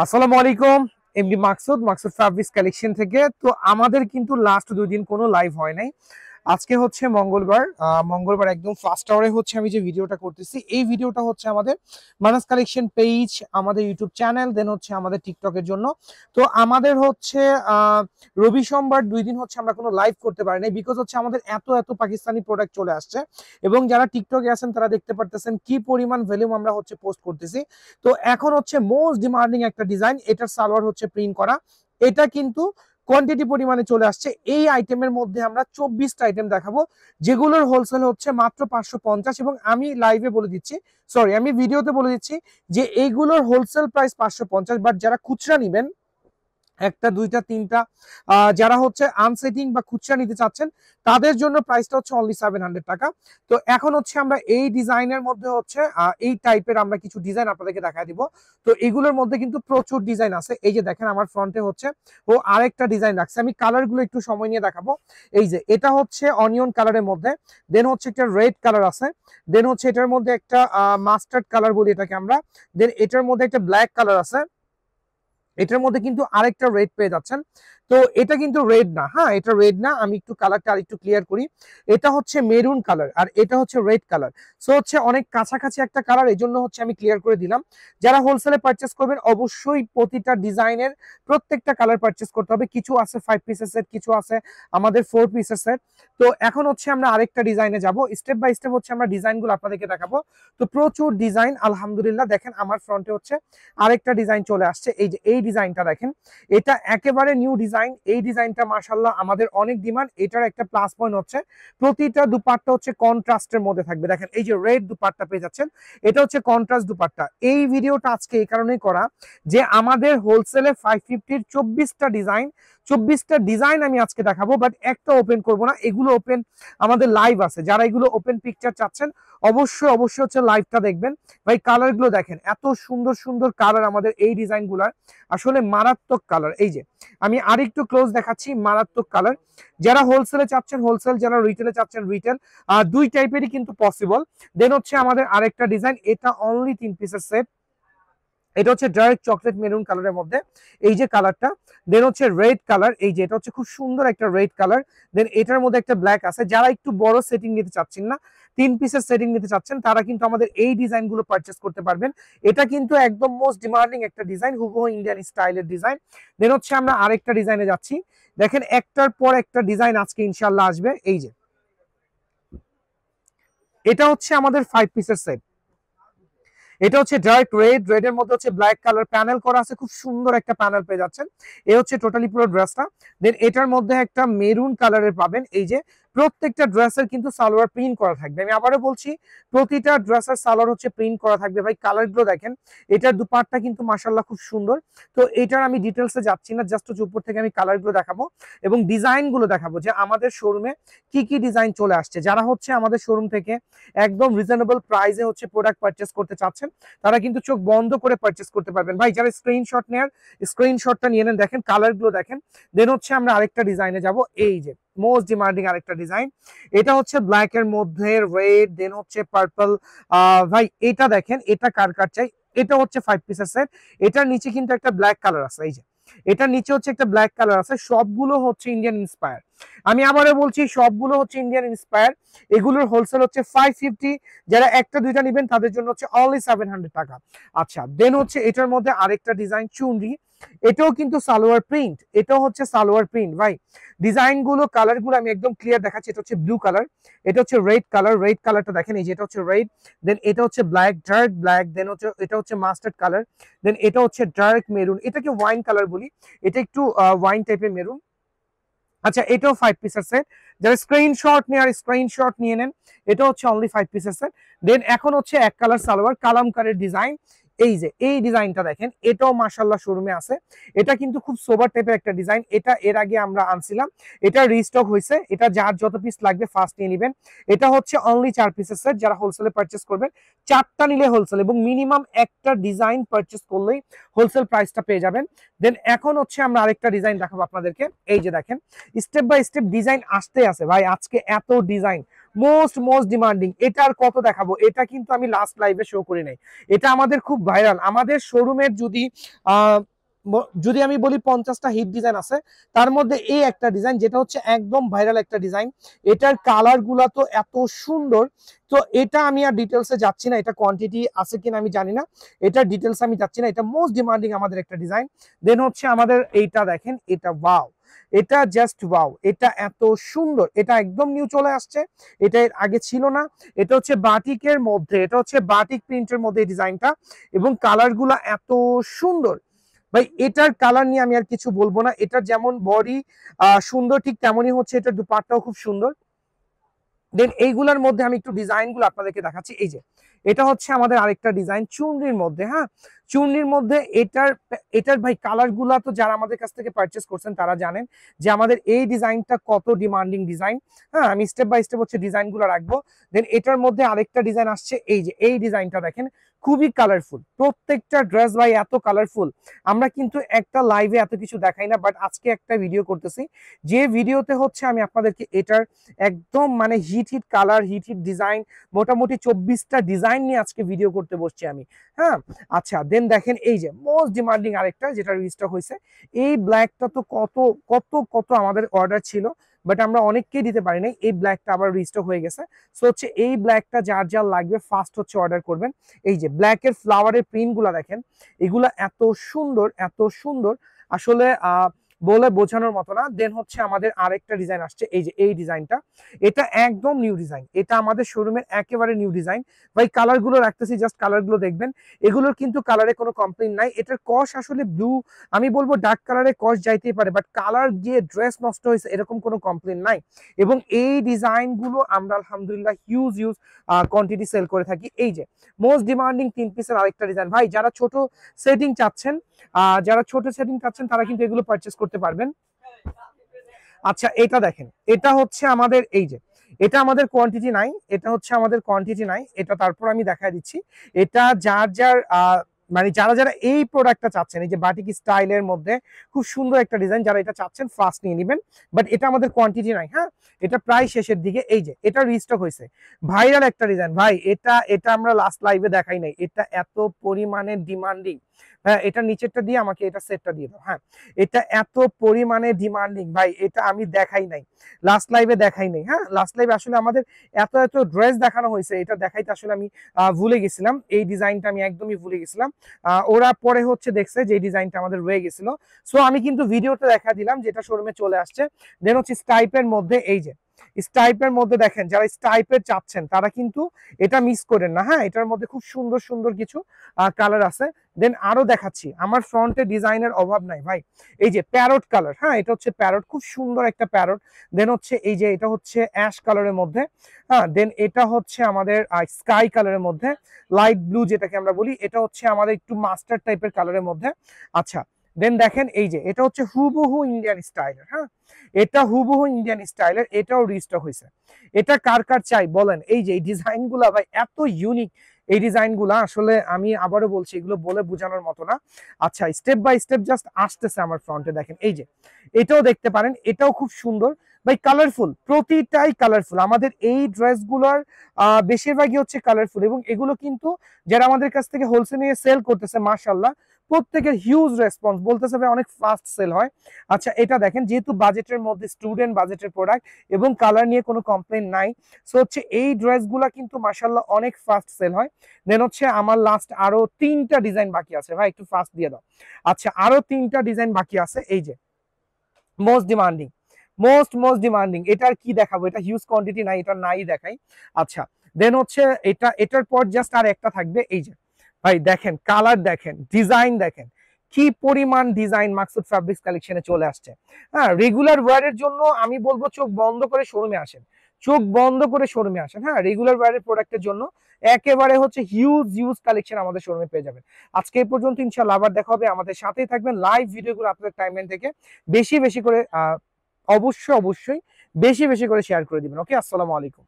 আসসালামু আলাইকুম। MD Maksud Maksud fabrics collection থেকে। তো আমাদের কিন্তু লাস্ট 2 দিন কোনো লাইভ হয় নাই। আজকে হচ্ছে মঙ্গলবার। মঙ্গলবার একদম ফার্স্ট আওয়ারে হচ্ছে আমি যে ভিডিওটা করতেছি, এই ভিডিওটা হচ্ছে আমাদের মানাস কালেকশন পেজ, আমাদের ইউটিউব চ্যানেল, দেন হচ্ছে আমাদের টিকটকের জন্য। তো আমাদের হচ্ছে রবি সোমবার 2 দিন হচ্ছে আমরা কোনো লাইভ করতে পারি নাই, বিকজ হচ্ছে আমাদের এত এত পাকিস্তানি প্রোডাক্ট চলে আসছে। এবং যারা টিকটকে আছেন তারা দেখতে পারতেছেন কি পরিমাণ ভলিউম আমরা হচ্ছে পোস্ট করতেছি। তো এখন হচ্ছে মোস্ট ডিমান্ডিং একটা ডিজাইন, এটার সালোয়ার হচ্ছে প্রিন্ট করা। এটা কিন্তু কোয়ান্টিটি পরিমাণে চলে আসছে। এই আইটেমের মধ্যে আমরা 24টা আইটেম দেখাবো, যেগুলোর হোলসেল হচ্ছে মাত্র 550। এবং আমি লাইভে বলে দিচ্ছি, সরি আমি ভিডিওতে বলে দিচ্ছি যে এইগুলোর হোলসেল প্রাইস 550, বাট যারা খুচরা নিবেন একটা দুইটা তিনটা, যারা হচ্ছে আনসেটিং বা খুচরা নিতে চাচ্ছেন তাদের জন্য প্রাইসটা হচ্ছে অনলি 700 টাকা। তো এখন হচ্ছে আমরা এই ডিজাইনের মধ্যে হচ্ছে এই টাইপের আমরা কিছু ডিজাইন আপনাদেরকে দেখা দিব। তো এগুলোর মধ্যে কিন্তু প্রচুর ডিজাইন আছে। এই যে দেখেন আমার ফ্রন্টে হচ্ছে ও আরেকটা ডিজাইন রাখছে, আমি কালারগুলো একটু সময় নিয়ে দেখাবো। এই যে এটা হচ্ছে অনিয়ন কালারের মধ্যে, দেন হচ্ছে একটা রেড কালার আছে, দেন হচ্ছে এটার মধ্যে একটা মাস্টার্ড কালার বলি এটাকে আমরা, দেন এটার মধ্যে একটা ব্ল্যাক কালার আছে, এটার মধ্যে কিন্তু আরেকটা রেড পেয়ে যাচ্ছেন। তো এটা কিন্তু রেড না, হ্যাঁ এটা রেড না, আমি একটু কালারটা আরেকটু ক্লিয়ার করি। এটা হচ্ছে মেরুন কালার আর এটা হচ্ছে রেড কালার। সো হচ্ছে অনেক কাছাকাছি একটা কালার, এই জন্য হচ্ছে আমি ক্লিয়ার করে দিলাম। যারা হোলসেলে পারচেস করবেন অবশ্যই প্রতিটা ডিজাইনের প্রত্যেকটা কালার পারচেস করতে হবে। কিছু আছে 5 পিসের সেট, কিছু আছে আমাদের 4 পিসের সেট। তো এখন হচ্ছে আমরা আরেকটা ডিজাইনে যাব, স্টেপ বাই স্টেপ হচ্ছে আমরা ডিজাইনগুলো আপনাদেরকে দেখাবো। তো প্রচুর ডিজাইন আলহামদুলিল্লাহ। দেখেন আমার ফ্রন্টে হচ্ছে আরেকটা ডিজাইন চলে আসছে। এই যে এই ডিজাইনটা দেখেন, এটা একেবারে নিউ ডিজাইন। এই ডিজাইনটা মাশাআল্লাহ আমাদের অনেক ডিমান্ড। এটার একটা প্লাস পয়েন্ট হচ্ছে প্রতিটা দুপাট্টা হচ্ছে কন্ট্রাস্টের মধ্যে থাকবে। দেখেন এই যে রেড দুপাট্টা পেয়ে যাচ্ছেন, এটা হচ্ছে কন্ট্রাস্ট দুপাট্টা। এই ভিডিওটা আজকে এই কারণেই করা যে আমাদের হোলসেলে 550-র 24টা ডিজাইন আমি আজকে দেখাবো, বাট একটা ওপেন করব না, এগুলো ওপেন আমাদের লাইভ আছে। যারা এগুলো ওপেন পিকচার চাচ্ছেন অবশ্যই অবশ্যই হচ্ছে লাইভটা দেখবেন। ভাই কালার গুলো দেখেন, এত সুন্দর সুন্দর কালার আমাদের এই ডিজাইন গুলার, আসলে মারাত্মক কালার। এই যে আমি আরেকটু ক্লোজ দেখাচ্ছি, মারাত্মক কালার। যারা হোলসেলে চাচ্ছেন হোলসেল, যারা রিটেলে চাচ্ছেন রিটেল, দুই টাইপেরই কিন্তু পসিবল। দেন হচ্ছে আমাদের আরেকটা ডিজাইন, এটা অনলি 3 পিসের সেট। এটা হচ্ছে ডার্ক চকলেট মেরুন কালারের মধ্যে, এই যে কালারটা। দেন হচ্ছে রেড কালার, এই যে এটা হচ্ছে খুব সুন্দর একটা রেড কালার। দেন এটার মধ্যে একটা ব্ল্যাক আছে। যারা একটু বড় সেটিং নিতে চাচ্ছেন না, 3 পিসের সেটিং নিতে চাচ্ছেন, তারা কিন্তু আমাদের এই ডিজাইন গুলো পারচেস করতে পারবেন। এটা কিন্তু একদম মোস্ট ডিমান্ডিং একটা ডিজাইন, হুবহু ইন্ডিয়ান স্টাইলের ডিজাইন। দেন হচ্ছে আমরা আরেকটা ডিজাইনে যাচ্ছি। দেখেন একটার পর একটা ডিজাইন আজকে ইনশাল্লাহ আসবে। এই যে এটা হচ্ছে আমাদের 5 পিসের সেট। এটা হচ্ছে ডার্ক রেড, রেড এর মধ্যে হচ্ছে ব্ল্যাক কালার প্যানেল করা আছে, খুব সুন্দর একটা প্যানেল পেয়ে যাচ্ছেন। এই হচ্ছে টোটালি পুরো ড্রেসটা। দেন এটার মধ্যে একটা মেরুন কালারের পাবেন। এই যে প্রত্যেকটা ড্রেসের কিন্তু সালোয়ার প্রিন্ট করা থাকবে। আমি আবারও বলছি, প্রতিটা ড্রেসের সালোয়ার হচ্ছে প্রিন্ট করা থাকবে। ভাই কালারগুলো দেখেন, এটার দুপাট্টা কিন্তু মাশাআল্লাহ খুব সুন্দর। তো এটার আমি ডিটেলসে যাচ্ছি না, জাস্ট হচ্ছে উপর থেকে আমি কালারগুলো দেখাবো এবং ডিজাইনগুলো দেখাবো যে আমাদের শোরুমে কি কি ডিজাইন চলে আসছে। যারা হচ্ছে আমাদের শোরুম থেকে একদম রিজনেবল প্রাইসে হচ্ছে প্রোডাক্ট পারচেস করতে চাচ্ছেন, তারা কিন্তু চোখ বন্ধ করে পারচেস করতে পারবেন। ভাই যারা স্ক্রিনশট নেয়ার, স্ক্রিনশটটা নিয়ে নেন। দেখেন কালারগুলো দেখেন। দেন হচ্ছে আমরা আরেকটা ডিজাইনে যাব। এই যে মোস্ট ডিমান্ডিং আরেকটা ডিজাইন, এটা হচ্ছে ব্ল্যাক এর মধ্যে রেড, দেন হচ্ছে পার্পল। ভাই এটা দেখেন, এটা কার কার চাই। এটা হচ্ছে 5 পিসের সেট। এটার নিচে কিন্তু একটা ব্ল্যাক কালার আছে। এই যে এটার নিচে হচ্ছে একটা ব্ল্যাক কালার আছে। সবগুলো হচ্ছে ইন্ডিয়ান ইন্সপায়ার। আমি আবারও বলছি, সবগুলো হচ্ছে ইন্ডিয়ান ইন্সপায়ার। এগুলোর হোলসেল হচ্ছে 550। যারা একটা দুইটা নেবেন তাদের জন্য হচ্ছে অনলি 700 টাকা। আচ্ছা, দেন হচ্ছে এটার মধ্যে আরেকটা ডিজাইন চুনরি, এটাও কিন্তু সালোয়ার প্রিন্ট, এটাও হচ্ছে সালোয়ার প্রিন্ট। ভাই ডিজাইন গুলো কালার গুলো আমি একদম ক্লিয়ার দেখাচ্ছি। এটা হচ্ছে ব্লু কালার, এটা হচ্ছে রেড কালার, রেড কালারটা দেখেন। এই যে এটা হচ্ছে রেড, দেন এটা হচ্ছে ব্ল্যাক, ডার্ক ব্ল্যাক, দেন হচ্ছে এটা হচ্ছে মাস্টার্ড কালার, দেন এটা হচ্ছে ডার্ক মেরুন, এটাকে ওয়াইন কালার বলি, এটা একটু ওয়াইন টাইপের মেরুন। আচ্ছা, এটাও 5 পিসের সেট। যারা স্ক্রিনশট নেওয়ার স্ক্রিনশট নিয়ে নেন। এটা হচ্ছে অনলি 5 পিসের সেট। দেন এখন হচ্ছে এক কালার সালোয়ার কালামকারের ডিজাইন। এই যে এই ডিজাইনটা দেখেন, এটাও মাশাআল্লাহ শোরুমে আছে। এটা কিন্তু খুব সোবার টাইপের একটা ডিজাইন। এটা এর আগে আমরা আনছিলাম, এটা রিস্টক হয়েছে। এটা যার যত পিস লাগবে ফার্স্ট নিয়ে নেবেন। এটা হচ্ছে অনলি 4 পিসের সেট। যারা হোলসেলে পারচেস করবেন, 4টা নিলে হোলসেল, এবং মিনিমাম একটা ডিজাইন পারচেস করলেই হোলসেল প্রাইসটা পেয়ে যাবেন। দেন এখন হচ্ছে আমরা আরেকটা ডিজাইন দেখাবো আপনাদেরকে। এই যে দেখেন, স্টেপ বাই স্টেপ ডিজাইন আসতে আছে ভাই। আজকে এত ডিজাইন, মোস্ট মোস্ট ডিমান্ডিং। এটার কত দেখাবো, এটা কিন্তু আমি লাস্ট লাইভে শো করি নাই, এটা আমাদের খুব ভাইরাল। আমাদের শোরুমের যদি আমি বলি 50টা হিট ডিজাইন আছে, তার মধ্যে এই একটা ডিজাইন যেটা হচ্ছে একদম ভাইরাল একটা ডিজাইন। এটার কালার গুলা তো এত সুন্দর, তো এটা আমি আর ডিটেলসে যাচ্ছি না, এটা কোয়ান্টিটি আছে কিনা আমি জানি না, এটার ডিটেলস আমি যাচ্ছি না। এটা মোস্ট ডিমান্ডিং আমাদের একটা ডিজাইন। দেন হচ্ছে আমাদের এইটা দেখেন, এটা ওয়াও, এটা জাস্ট ওয়াও, এটা এত সুন্দর, এটা একদম নিউ চলে আসছে, এটা এর আগে ছিল না। এটা হচ্ছে বাটিকের মধ্যে, এটা হচ্ছে বাটিক প্রিন্টের মধ্যে এই ডিজাইনটা, এবং কালার গুলা এত সুন্দর ভাই। এটার কালার নিয়ে আমি আর কিছু বলবো না, এটার যেমন বডি সুন্দর ঠিক তেমনই হচ্ছে এটার দুপাট্টাও খুব সুন্দর। দেন এইগুলার মধ্যে আমি একটু ডিজাইন গুলো আপনাদেরকে দেখাচ্ছি। এই যে এটা হচ্ছে আমাদের আরেকটা ডিজাইন চুনরির মধ্যে, হ্যাঁ চুনরির মধ্যে। এটার ভাই কালার গুলা তো যারা আমাদের কাছ থেকে পারচেস করছেন তারা জানেন যে আমাদের এই ডিজাইনটা কত ডিমান্ডিং ডিজাইন। হ্যাঁ আমি স্টেপ বাই স্টেপ হচ্ছে ডিজাইন গুলো রাখবো। দেন এটার মধ্যে আরেকটা ডিজাইন আসছে, এই যে এই ডিজাইনটা দেখেন, খুবই কালারফুল, প্রত্যেকটা ড্রেস ভাই এত কালারফুল। আমরা কিন্তু একটা লাইভে এত কিছু দেখাই না, বাট আজকে একটা ভিডিও করতেছি, যে ভিডিওতে হচ্ছে আমি আপনাদেরকে এটার একদম মানে hit hit colour, hit hit design, মোটামুটি 24টা ডিজাইন নিয়ে আজকে ভিডিও করতে বসছি আমি। হ্যাঁ আচ্ছা, দেন দেখেন এই যে মোস্ট ডিমান্ডিং আরেকটা যেটা রিস্টক হয়েছে, এই ব্ল্যাকটা তো কত কত কত আমাদের অর্ডার ছিল, বাট আমরা অনেককেই দিতে পারি নাই। এই ব্ল্যাকটা আবার রিস্টক হয়ে গেছে। সো হচ্ছে এই ব্ল্যাকটা যার যার লাগবে ফার্স্ট হচ্ছে অর্ডার করবেন। এই যে ব্ল্যাকের ফ্লাওয়ারের প্রিন্ট গুলা দেখেন, এগুলা এত সুন্দর এত সুন্দর, আসলে বলে বোঝানোর মতো না। দেন হচ্ছে আমাদের আরেকটা ডিজাইন আসছে, এই যে এই ডিজাইনটা, এটা একদম নিউ ডিজাইন, এটা আমাদের শোরুমের একেবারে নিউ ডিজাইন ভাই। কালার গুলো রাখতেছি, জাস্ট কালার গুলো দেখবেন, এগুলোর কিন্তু কালারে কোনো কমপ্লেন নাই। এটার কস আসলে ব্লু, আমি বলবো ডার্ক কালারে কস যাইতেই পারে, বাট কালার গিয়ে ড্রেস নষ্ট হয়েছে এরকম কোনো কমপ্লেন নাই। এবং এই ডিজাইন গুলো আমরা আলহামদুলিল্লাহ হিউজ কোয়ান্টিটি সেল করে থাকি। এই যে মোস্ট ডিমান্ডিং 3 পিসের আরেকটা ডিজাইন ভাই, যারা ছোট সেটিং চাচ্ছেন, তারা কিন্তু এগুলো পারচেস করতে পারবেন। আচ্ছা এটা দেখেন, এটা হচ্ছে আমাদের, এই যে এটা আমাদের কোয়ান্টিটি নাই, এটা হচ্ছে আমাদের কোয়ান্টিটি নাই, এটা তারপর আমি দেখাই দিচ্ছি। এটা যার যার মানে যারা যারা এই প্রোডাক্টটা চাচ্ছেন, এই যে বাটিক স্টাইলের মধ্যে খুব সুন্দর একটা ডিজাইন, যারা এটা চাচ্ছেন ফার্স্ট নিয়ে নেবেন, বাট এটা আমাদের কোয়ান্টিটি নাই। হ্যাঁ এটা প্রায় শেষের দিকে। এই যে এটা রিস্টক হয়েছে, ভাইরাল একটা ডিজাইন ভাই, এটা এটা আমরা লাস্ট লাইভে দেখাই নাই, এটা এত পরিমাণে ডিমান্ডিং। হ্যাঁ এটা নিচেরটা দিয়ে আমাকে এটা সেটটা দিয়ে দাও। হ্যাঁ এটা এত পরিমাণে ডিমান্ডিং ভাই, এটা আমি দেখাই নাই, লাস্ট লাইভে দেখাই নাই। হ্যাঁ লাস্ট লাইভে আসলে আমাদের এত এত ড্রেস দেখানো হয়েছে, এটা দেখাইতে আসলে আমি ভুলে গেছিলাম, এই ডিজাইনটা আমি একদমই ভুলে গেছিলাম। ওরা পরে হচ্ছে দেখছে যে এই ডিজাইনটা আমাদের রয়ে গেছিল, সো আমি কিন্তু ভিডিওতে দেখা দিলাম যেটা শোরুমে চলে আসছে। দেন হচ্ছে স্টাইপের মধ্যে, এই যে স্টাইপের মধ্যে দেখেন, যারা স্টাইপের চাচ্ছেন তারা কিন্তু এটা মিস করেন না। হ্যাঁ এটার মধ্যে খুব সুন্দর সুন্দর কিছু কালার আছে। দেন আরো দেখাচ্ছি, আমার ফ্রন্টে ডিজাইনের অভাব নাই ভাই। এই যে প্যারট কালার, হ্যাঁ এটা হচ্ছে প্যারট, খুব সুন্দর একটা প্যারট। দেন হচ্ছে এই যে এটা হচ্ছে অ্যাশ কালারের মধ্যে, হ্যাঁ দেন এটা হচ্ছে আমাদের স্কাই কালারের মধ্যে, লাইট ব্লু যেটাকে আমরা বলি, এটা হচ্ছে আমাদের একটু মাস্টার টাইপের কালারের মধ্যে। আচ্ছা দেন দেখেন এই যে এটা হচ্ছে হুবহু ইন্ডিয়ান স্টাইলের, হ্যাঁ এটা হুবহু ইন্ডিয়ান স্টাইলের, এটাও রিস্টক হয়েছে। এটা কার কার চাই বলেন। এই যে এই ডিজাইন গুলা ভাই এত ইউনিক, এই ডিজাইন গুলা আসলে আমি আবারও বলছি এগুলো বলে বোঝানোর মতো না। আচ্ছা স্টেপ বাই স্টেপ জাস্ট আসতেছে আমার ফ্রন্টে, দেখেন এই যে এটাও দেখতে পারেন, এটাও খুব সুন্দর ভাই, কালারফুল, প্রতিটাই কালারফুল। আমাদের এই ড্রেসগুলোর বেশিরভাগই হচ্ছে কালারফুল, এবং এগুলো কিন্তু যারা আমাদের কাছ থেকে হোলসেল নিয়ে সেল করতেছে মাশাআল্লাহ প্রত্যেকের হিউজ রেসপন্স, বলতেছে ভাই অনেক ফাস্ট সেল হয়। আচ্ছা এটা দেখেন, যেহেতু বাজেটের মধ্যে, স্টুডেন্ট বাজেটের প্রোডাক্ট এবং কালার নিয়ে কোনো কমপ্লেন নাই, সো হচ্ছে এই ড্রেসগুলা কিন্তু মাশাআল্লাহ অনেক ফাস্ট সেল হয়। দেন হচ্ছে আমার লাস্ট আরো 3টা ডিজাইন বাকি আছে ভাই, একটু ফাস্ট দিয়ে দাও। আচ্ছা আরো 3টা ডিজাইন বাকি আছে, এই যে মোস্ট ডিমান্ডিং, মোস্ট ডিমান্ডিং, এটার কি দেখাবো, এটা হিউজ কোয়ান্টিটি নাই, এটা নাই দেখাই। আচ্ছা দেন হচ্ছে এটার পর জাস্ট আর একটা থাকবে। এই যে ভাই দেখেন, কালার দেখেন, ডিজাইন দেখেন, কি পরিমাণ ডিজাইন মাকসুদ ফ্যাব্রিক্স কালেকশনে চলে আসছে। হ্যাঁ রেগুলার ওয়্যারের জন্য আমি বলবো চোখ বন্ধ করে শোরুমে আসেন, চোখ বন্ধ করে শোরুমে আসেন। হ্যাঁ রেগুলার ওয়্যারের প্রোডাক্টের জন্য একেবারে হচ্ছে হিউজ কালেকশন আমাদের শোরুমে পেয়ে যাবেন। আজকে এই পর্যন্ত, ইনশাআল্লাহ আবার দেখা হবে। আমাদের সাথেই থাকবেন, লাইভ ভিডিওগুলো আপনাদের টাইমলাইন থেকে বেশি করে অবশ্যই বেশি করে শেয়ার করে দিবেন। ওকে, আসসালামু আলাইকুম।